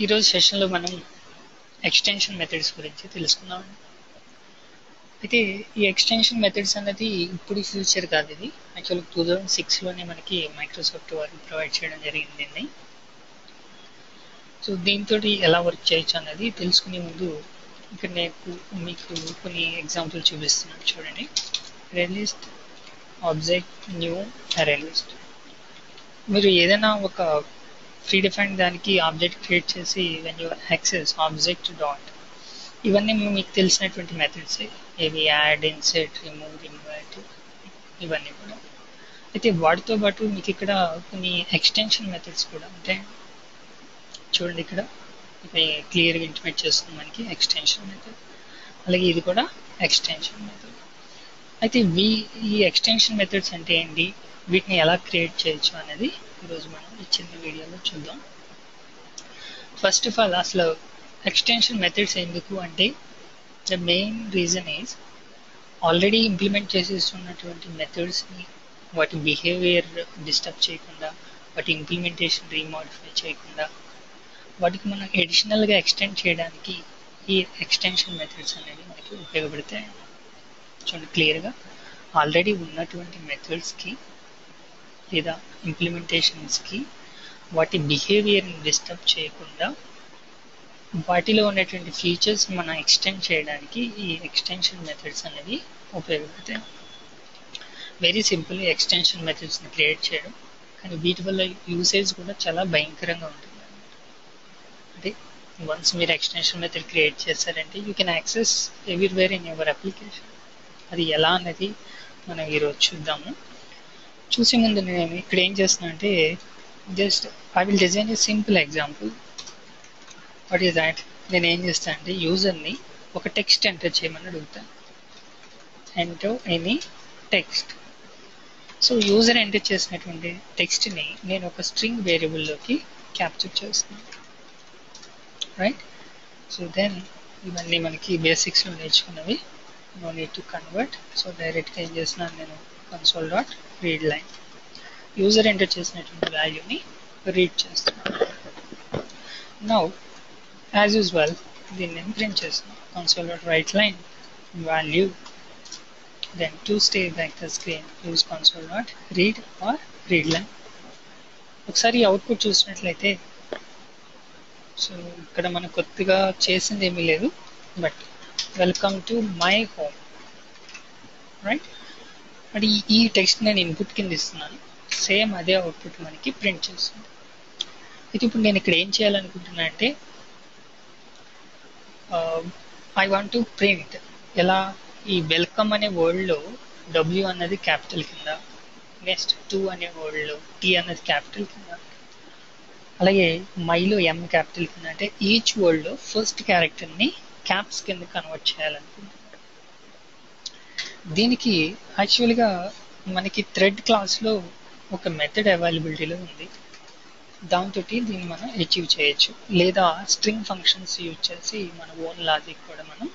ఈరోజు సెషన్లో మనం ఎక్స్టెన్షన్ మెథడ్స్ గురించి తెలుసుకుందాం. అయితే ఈ ఎక్స్టెన్షన్ మెథడ్స్ అనేది ఇప్పుడు ఫ్యూచర్ కాదు, ఇది యాక్చువల్గా 2006లోనే మనకి మైక్రోసాఫ్ట్ వారు ప్రొవైడ్ చేయడం జరిగింది దీన్ని. సో దీంతో ఎలా వర్క్ చేయొచ్చు అనేది తెలుసుకునే ముందు ఇక్కడ నేను మీకు కొన్ని ఎగ్జాంపుల్ చూపిస్తున్నాను. చూడండి, లిస్ట్ ఆబ్జెక్ట్ న్యూ అరే లిస్ట్. మీరు ఏదైనా ఒక ప్రీ డిఫైన్ దానికి ఆబ్జెక్ట్ క్రియేట్ చేసి when you access object dot, ఇవన్నీ మీకు తెలిసినటువంటి మెథడ్స్, ఇవి యాడ్, ఇన్సెట్, రిమూవ్, ఇన్వర్ట్, ఇవన్నీ కూడా. అయితే వాటితో పాటు మీకు ఇక్కడ కొన్ని ఎక్స్టెన్షన్ మెథడ్స్ కూడా ఉంటాయి. చూడండి, ఇక్కడ క్లియర్గా ఇంటిమేట్ చేస్తుంది మనకి ఎక్స్టెన్షన్ మెథడ్. అలాగే ఇది కూడా ఎక్స్టెన్షన్ మెథడ్. అయితే ఈ ఎక్స్టెన్షన్ మెథడ్స్ అంటే ఏంటి, వీటిని ఎలా క్రియేట్ చేయొచ్చు అనేది ఈరోజు మనం ఈ చిన్న వీడియోలో చూద్దాం. ఫస్ట్ ఆఫ్ ఆల్ అసలు ఎక్స్టెన్షన్ మెథడ్స్ ఎందుకు అంటే, the main reason is already implement చేసేస్తున్నటువంటి మెథడ్స్ని వాటి బిహేవియర్ డిస్టర్బ్ చేయకుండా, వాటి ఇంప్లిమెంటేషన్ రీమాడిఫై చేయకుండా, వాటికి మనం ఎడిషనల్గా ఎక్స్టెండ్ చేయడానికి ఈ ఎక్స్టెన్షన్ మెథడ్స్ అనేవి మనకి ఉపయోగపడతాయి. చూడండి, క్లియర్గా ఆల్రెడీ ఉన్నటువంటి మెథడ్స్కి లేదా ఇంప్లిమెంటేషన్స్కి వాటి బిహేవియర్ని డిస్టర్బ్ చేయకుండా వాటిలో ఉన్నటువంటి ఫీచర్స్ మనం ఎక్స్టెండ్ చేయడానికి ఈ ఎక్స్టెన్షన్ మెథడ్స్ అనేవి ఉపయోగపడతాయి. వెరీ సింపుల్ ఎక్స్టెన్షన్ మెథడ్స్ని క్రియేట్ చేయడం, కానీ వీటి వల్ల యూసేజ్ కూడా చాలా భయంకరంగా ఉంటుంది. అంటే వన్స్ మీరు ఎక్స్టెన్షన్ మెథడ్ క్రియేట్ చేశారంటే you can access everywhere in your application. అది ఎలా అనేది మనం ఈరోజు చూద్దాము. చూసే ముందు నేను ఇక్కడ ఏం చేస్తున్నా అంటే, just I will design A simple example. What is that? నేను ఏం చేస్తాను అంటే, యూజర్ని ఒక టెక్స్ట్ ఎంటర్ చేయమని అడుగుతాను. Enter any text. So user enter చేసినటువంటి టెక్స్ట్ని నేను ఒక స్ట్రింగ్ వేరియబుల్లోకి క్యాప్చర్ చేస్తున్నాను, రైట్? సో దెన్ ఇవన్నీ మనకి బేసిక్స్లో నేర్చుకున్నవి, no need to convert. So డైరెక్ట్గా ఏం చేస్తున్నాను నేను, console dot read line, user enter చేసినటువంటి వాల్యూని రీడ్ చేస్తున్నాను. నౌ యాజ్ యూజువల్ దీన్ని నేను ప్రింట్ చేస్తున్నాను, console dot write line value, then to stay back the screen use console dot read or read line. ఒకసారి అవుట్పుట్ చూసినట్లయితే, సో ఇక్కడ మనం కొత్తగా చేసింది ఏమీ లేదు, but welcome to my home, right? మరి ఈ టెక్స్ట్ నేను ఇన్పుట్ కింద ఇస్తున్నాను, సేమ్ అదే అవుట్పుట్ మనకి ప్రింట్ చేస్తుంది. అయితే ఇప్పుడు నేను ఇక్కడ ఏం చేయాలనుకుంటున్నా అంటే, ఐ వాంట్ టు ప్రింట్ ఎలా, ఈ వెల్కమ్ అనే వర్డ్లో డబ్ల్యూ అన్నది క్యాపిటల్ కింద, నెక్స్ట్ టూ అనే వర్డ్లో టీ అన్నది క్యాపిటల్ కింద, అలాగే మైలో ఎం క్యాపిటల్ కింద, అంటే ఈచ్ వర్డ్లో ఫస్ట్ క్యారెక్టర్ని క్యాప్స్ కింద కన్వర్ట్ చేయాలనుకుంటున్నాను. దీనికి యాక్చువల్గా మనకి థ్రెడ్ క్లాస్లో ఒక మెథడ్ అవైలబిలిటీలో ఉంది, దాంతో దీన్ని మనం అచీవ్ చేయొచ్చు. లేదా స్ట్రింగ్ ఫంక్షన్స్ యూజ్ చేసి మన ఓన్ లాజిక్ కూడా మనం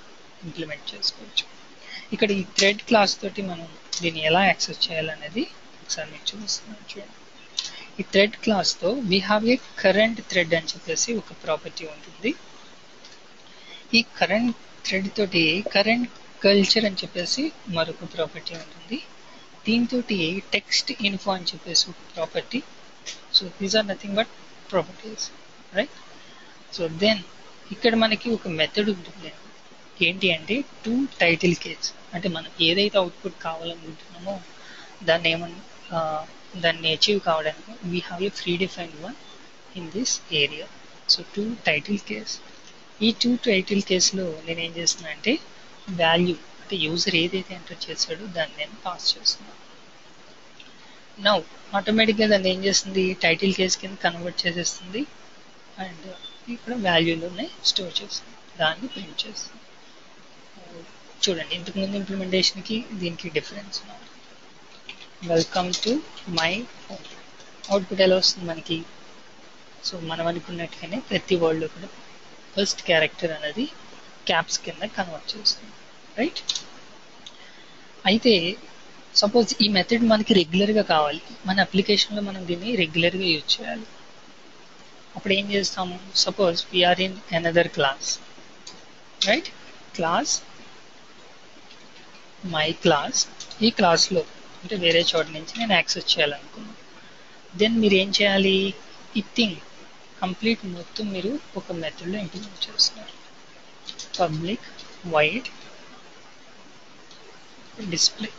ఇంప్లిమెంట్ చేసుకోవచ్చు. ఇక్కడ ఈ థ్రెడ్ క్లాస్ తోటి మనం దీన్ని ఎలా యాక్సెస్ చేయాలనేది ఒకసారి మీకు చూపిస్తున్నాను. చూడండి, ఈ థ్రెడ్ క్లాస్తో we have a current thread అని చెప్పేసి ఒక ప్రాపర్టీ ఉంటుంది. ఈ కరెంట్ థ్రెడ్ తోటి కరెంట్ కల్చర్ అని చెప్పేసి మరొక ప్రాపర్టీ ఉంటుంది. దీంతో టెక్స్ట్ ఇన్ఫో అని చెప్పేసి ఒక property. So these are nothing but properties, right? So then ఇక్కడ మనకి ఒక మెథడ్ ఉంటుంది, ఏంటి అంటే టు టైటిల్ కేస్. అంటే మనం ఏదైతే అవుట్పుట్ కావాలనుకుంటున్నామో దాన్ని అచీవ్ కావడానికి we have A free defined one in this area. So to title case. ఈ టు టైటిల్ కేసులో నేను ఏం చేస్తున్నా అంటే, వాల్యూ అంటే యూజర్ ఏదైతే ఎంటర్ చేశాడో దాన్ని నేను పాస్ చేస్తున్నాను. నౌ ఆటోమేటిక్గా దాన్ని ఏం చేస్తుంది, టైటిల్ కేస్ కింద కన్వర్ట్ చేసేస్తుంది అండ్ ఇక్కడ వాల్యూలోనే స్టోర్ చేస్తుంది, దాన్ని ప్రింట్ చేస్తుంది. చూడండి, ఇంతకుముందు ఇంప్లిమెంటేషన్కి దీనికి difference. Welcome to my home output ఎలా వస్తుంది మనకి? సో మనం అనుకున్నట్టుగానే ప్రతి వర్డ్లో కూడా ఫస్ట్ క్యారెక్టర్ అనేది క్యాప్స్ కింద కన్వర్ట్ చేస్తుంది, రైట్? అయితే సపోజ్ ఈ మెథడ్ మనకి రెగ్యులర్గా కావాలి, మన అప్లికేషన్లో మనం దీన్ని రెగ్యులర్గా యూజ్ చేయాలి. అప్పుడు ఏం చేస్తాము, suppose we are in another class, right, class my class, ఈ క్లాస్లో అంటే వేరే చోట నుంచి నేను యాక్సెస్ చేయాలనుకున్నాను. దెన్ మీరు ఏం చేయాలి, ఈ థింగ్ కంప్లీట్ మొత్తం మీరు ఒక మెథడ్లో ఇంప్లిమెంట్ చేస్తున్నారు. Public wide display.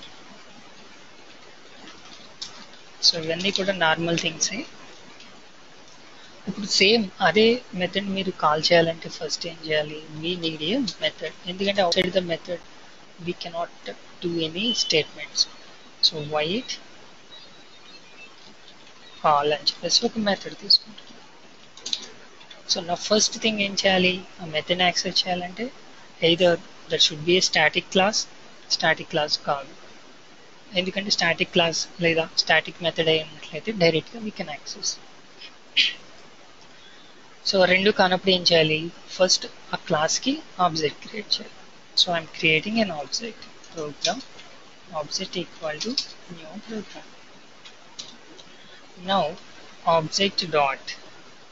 సో ఇవన్నీ కూడా నార్మల్ థింగ్సే. ఇప్పుడు సేమ్ అదే మెథడ్ మీరు కాల్ చేయాలంటే ఫస్ట్ ఏం చేయాలి, వీ నీడ్ ఏ మెథడ్. ఎందుకంటే out side the method we cannot do any statements. So wide call అని చెప్పేసి ఒక మెథడ్ తీసుకుంటాం. సో నా ఫస్ట్ థింగ్ ఏం చేయాలి, ఆ మెథడ్ యాక్సెస్ చేయాలంటే either that should be A static class కాదు, ఎందుకంటే స్టాటిక్ క్లాస్ లేదా స్టాటిక్ మెథడ్ అయినట్లయితే డైరెక్ట్గా వీ కెన్ యాక్సెస్. సో రెండు కానప్పుడు ఏం చేయాలి, ఫస్ట్ ఆ క్లాస్కి ఆబ్జెక్ట్ క్రియేట్ చేయాలి. So I'm creating an object, program object equal to new program. Now object dot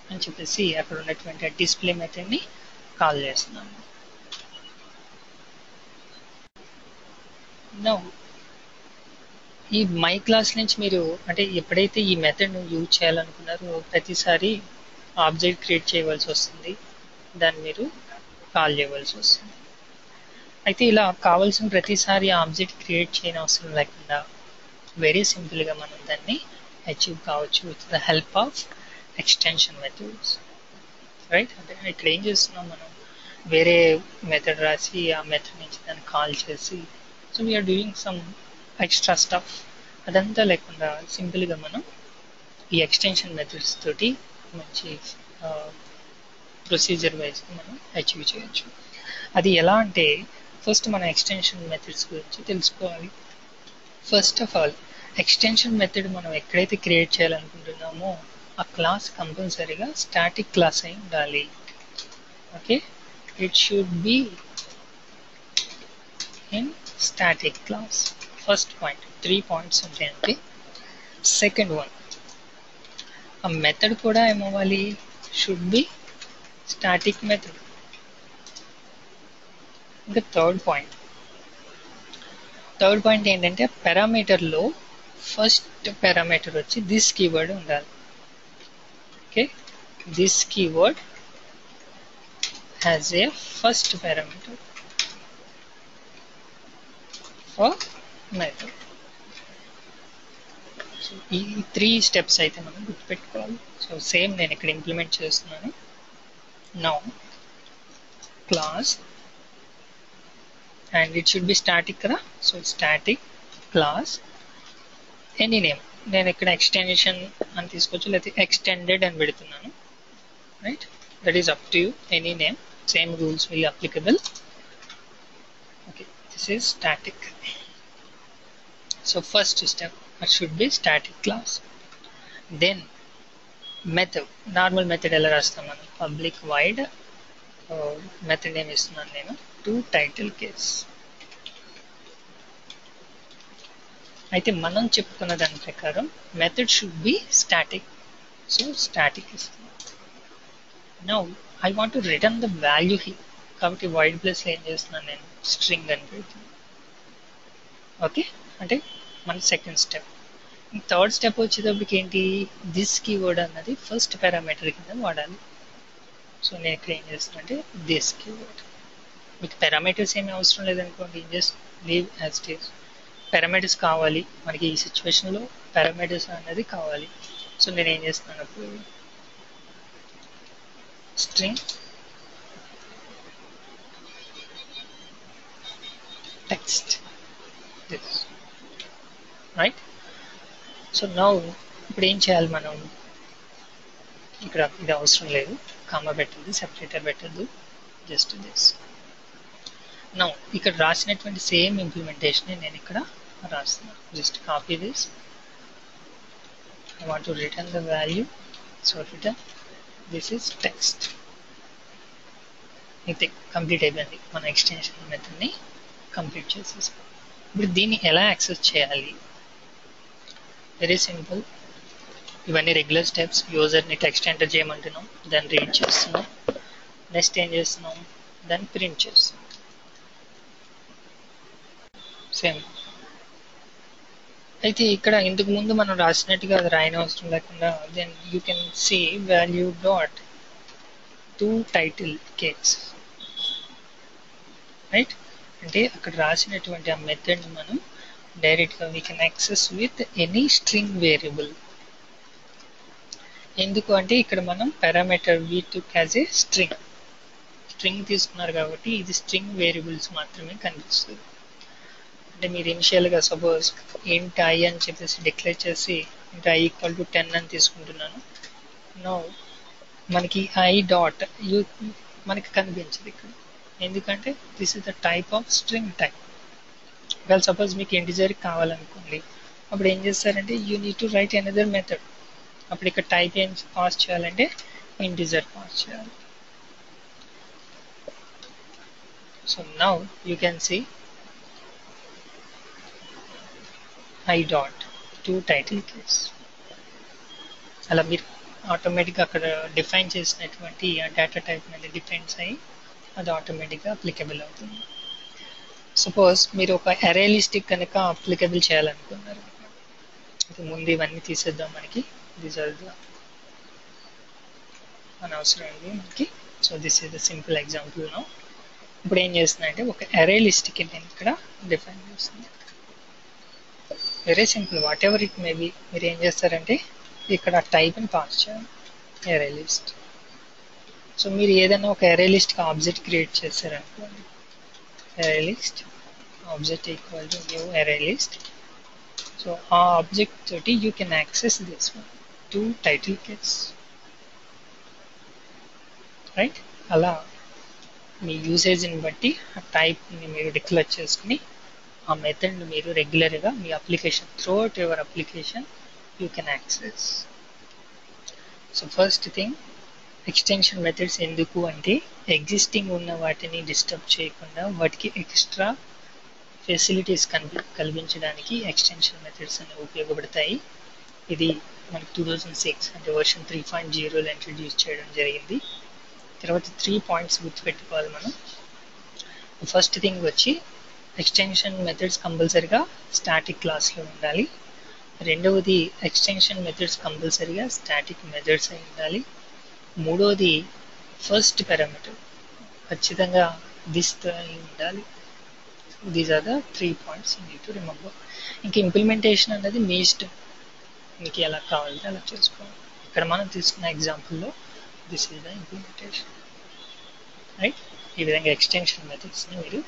అని చెప్పేసి అక్కడ ఉన్నటువంటి డిస్ప్లే మెథడ్ని కాల్ చేస్తున్నాను. నౌ ఈ మై క్లాస్ నుంచి మీరు అంటే ఎప్పుడైతే ఈ మెథడ్ను యూజ్ చేయాలనుకున్నారో ప్రతిసారి ఆబ్జెక్ట్ క్రియేట్ చేయవలసి వస్తుంది, దాన్ని మీరు కాల్ చేయవలసి వస్తుంది. అయితే ఇలా కావాల్సిన ప్రతిసారి ఆబ్జెక్ట్ క్రియేట్ చేయని అవసరం లేకుండా వెరీ సింపుల్గా మనం దాన్ని అచీవ్ కావచ్చు with the help of extension methods, right. అంటే ఇక్కడ ఏం చేస్తున్నాం, మనం వేరే మెథడ్ రాసి ఆ మెథడ్ నుంచి దాన్ని కాల్ చేసి, so we are doing some extra stuff. అదంతా లేకుండా సింపుల్గా మనం ఈ ఎక్స్టెన్షన్ మెథడ్స్ తోటి మంచి ప్రొసీజర్ వైజ్గా మనం అచీవ్ చేయొచ్చు. అది ఎలా అంటే ఫస్ట్ మన ఎక్స్టెన్షన్ మెథడ్స్ గురించి తెలుసుకోవాలి. First of all extension method మనం ఎక్కడైతే క్రియేట్ చేయాలనుకుంటున్నామో ఆ క్లాస్ కంపల్సరీగా స్టాటిక్ క్లాస్ అయి ఉండాలి. Okay, it should be in static class. First point, 3 points ఉంటాయంటే. సెకండ్ వన్, ఆ మెథడ్ కూడా ఏమవ్వాలి, షుడ్ బి స్టాటిక్ మెథడ్. ఇంకా థర్డ్ పాయింట్ ఏంటంటే పారామీటర్లో ఫస్ట్ పారామీటర్ వచ్చి దిస్ కీవర్డ్ ఉండాలి. Okay, this keyword has a first parameter for method. So ఈ 3 steps అయితే మనం గుర్తుపెట్టుకోవాలి. సో సేమ్ నేను ఇక్కడ ఇంప్లిమెంట్ చేస్తున్నాను. Now class and it should be static కదా. So static class any name, నేను ఇక్కడ ఎక్స్టెన్షన్ అని తీసుకోవచ్చు లేకపోతే ఎక్స్టెండెడ్ అని పెడుతున్నాను, right. That is up to you, any name, same rules will applicable. Okay, this is static. So first step, it should be static class. Then method, normal method ఎలా రాస్తాం మనం, public void method నేమ్ ఇస్తున్నాను నేను to title case. అయితే మనం చెప్పుకున్న దాని ప్రకారం method should be static, so static ఇస్తున్నాను. Now I want to return the value here, కాబట్టి void ప్లస్ ఏం చేస్తున్నాను నేను, string అని పెడుతున్నాను. ఓకే, అంటే మన సెకండ్ స్టెప్. థర్డ్ స్టెప్ వచ్చేటప్పటికి ఏంటి, దిస్ కీవర్డ్ అన్నది ఫస్ట్ పారామీటర్ కింద వాడాలి. సో నేను ఇక్కడ ఏం చేస్తాను అంటే దిస్ కీవర్డ్. మీకు పారామీటర్స్ ఏమీ అవసరం లేదనుకోండి, just leave as it is. Parameters కావాలి మనకి ఈ సిచ్యువేషన్లో, పారామీటర్స్ అనేది కావాలి. సో నేను ఏం చేస్తున్నాను అప్పుడు string text this, right. So now ఇప్పుడు ఏం చేయాలి మనం, ఇక్కడ ఇది అవసరం లేదు, కామా పెట్టద్దు, సెపరేటర్ పెట్టద్దు, జస్ట్ దిస్. నౌ ఇక్కడ రాసినటువంటి సేమ్ ఇంప్లిమెంటేషన్ నేను ఇక్కడ రాస్తున్నాను. Just copy this, I want to return the value, so return this is text. అయితే కంప్లీట్ అయిపోయింది, మన ఎక్స్టెన్షన్ మెథడ్ని కంప్లీట్ చేసేసాం. ఇప్పుడు దీన్ని ఎలా యాక్సెస్ చేయాలి, వెరీ సింపుల్. ఇవన్నీ రెగ్యులర్ స్టెప్స్. యూజర్ని టెక్స్ట్ ఎంటర్ చేయమంటున్నాం, దాన్ని రీడ్ చేస్తున్నాం, నెక్స్ట్ ఏం చేస్తున్నాం, దాన్ని ప్రింట్ చేస్తున్నాం. సేమ్. అయితే ఇక్కడ ఇంతకు ముందు మనం రాసినట్టుగా అది రాయని అవసరం లేకుండా then you can see value dot to title case, right. అంటే అక్కడ రాసినటువంటి ఆ మెథడ్ మనం డైరెక్ట్గా we can access with any string variable. ఎందుకు అంటే ఇక్కడ మనం parameter we took as a string తీసుకున్నారు కాబట్టి ఇది స్ట్రింగ్ వేరియబుల్స్ మాత్రమే కనిపిస్తుంది. అంటే మీరు ఇనిషియల్గా సపోజ్ ఇంట్ ఐ అని చెప్పేసి డిక్లేర్ చేసి ఇంట్ ఐ ఈక్వల్ టు 10 అని తీసుకుంటున్నాను. నో మనకి ఐ డాట్ మనకి కనిపించదు ఇక్కడ, ఎందుకంటే this is the type of string type. ఒకవేళ సపోజ్ మీకు ఇంటిజర్ కావాలనుకోండి, అప్పుడు ఏం చేస్తారంటే you need to write another method. అప్పుడు ఇక్కడ టైప్ ఏం పాస్ చేయాలంటే ఇంటిజర్ పాస్ చేయాలి. So now you can see I dot to title case. అలా మీరు ఆటోమేటిక్గా అక్కడ డిఫైన్ చేసినటువంటి ఆ డేటా టైప్ మీద డిపెండ్స్ అయ్యి అది ఆటోమేటిక్గా అప్లికబుల్ అవుతుంది. సపోజ్ మీరు ఒక అరే లిస్టిక్ కనుక అప్లికబుల్ చేయాలనుకున్నారు, ముందు ఇవన్నీ తీసేద్దాం, మనకి అనవసరం అండి మనకి. So this is the simple example. No ఇప్పుడు ఏం చేస్తున్నా అంటే ఒక అరే లిస్ట్కి నేను ఇక్కడ డిఫైన్ చేస్తున్నాను. Very simple, what ever it may be. మీరు ఏం చేస్తారంటే ఇక్కడ టైప్ని పాస్ చేయాలి, అరే లిస్ట్. సో మీరు ఏదైనా ఒక అరే లిస్ట్కి ఆబ్జెక్ట్ క్రియేట్ చేశారనుకోండి, అరే list object equal to new అరే లిస్ట్. సో ఆ ఆబ్జెక్ట్ తోటి you can access this one to title case, right. అలా మీ యూసేజ్ని బట్టి ఆ టైప్ని మీరు డిక్లేర్ చేసుకుని ఆ మెథడ్ని మీరు రెగ్యులర్గా మీ application throughout your application you can access. So first thing, extension methods ఎందుకు అంటే ఎగ్జిస్టింగ్ ఉన్న వాటిని డిస్టర్బ్ చేయకుండా వాటికి ఎక్స్ట్రా ఫెసిలిటీస్ కల్పించడానికి ఎక్స్టెన్షన్ మెథడ్స్ అనేవి ఉపయోగపడతాయి. ఇది మనకి 2006 అంటే వర్షన్ 3.0లో ఇంట్రడ్యూస్ చేయడం జరిగింది. తర్వాత 3 పాయింట్స్ గుర్తుపెట్టుకోవాలి మనం. ఫస్ట్ థింగ్ వచ్చి ఎక్స్టెన్షన్ మెథడ్స్ కంపల్సరీగా స్టాటిక్ క్లాస్లో ఉండాలి. రెండవది ఎక్స్టెన్షన్ మెథడ్స్ కంపల్సరీగా స్టాటిక్ మెథడ్స్ అయి ఉండాలి. మూడవది ఫస్ట్ పారామీటర్ ఖచ్చితంగా దిస్ అయి ఉండాలి. These are the 3 points you need to remember. ఇంకా ఇంప్లిమెంటేషన్ అనేది మీ ఇష్టం, మీకు ఎలా కావాలంటే అలా చేసుకోవాలి. ఇక్కడ మనం తీసుకున్న ఎగ్జాంపుల్లో this is the implementation, right. ఈ విధంగా ఎక్స్టెన్షన్ మెథడ్స్ని మీరు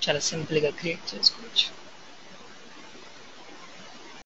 చాలా సింపుల్గా క్రియేట్ చేసుకోవచ్చు.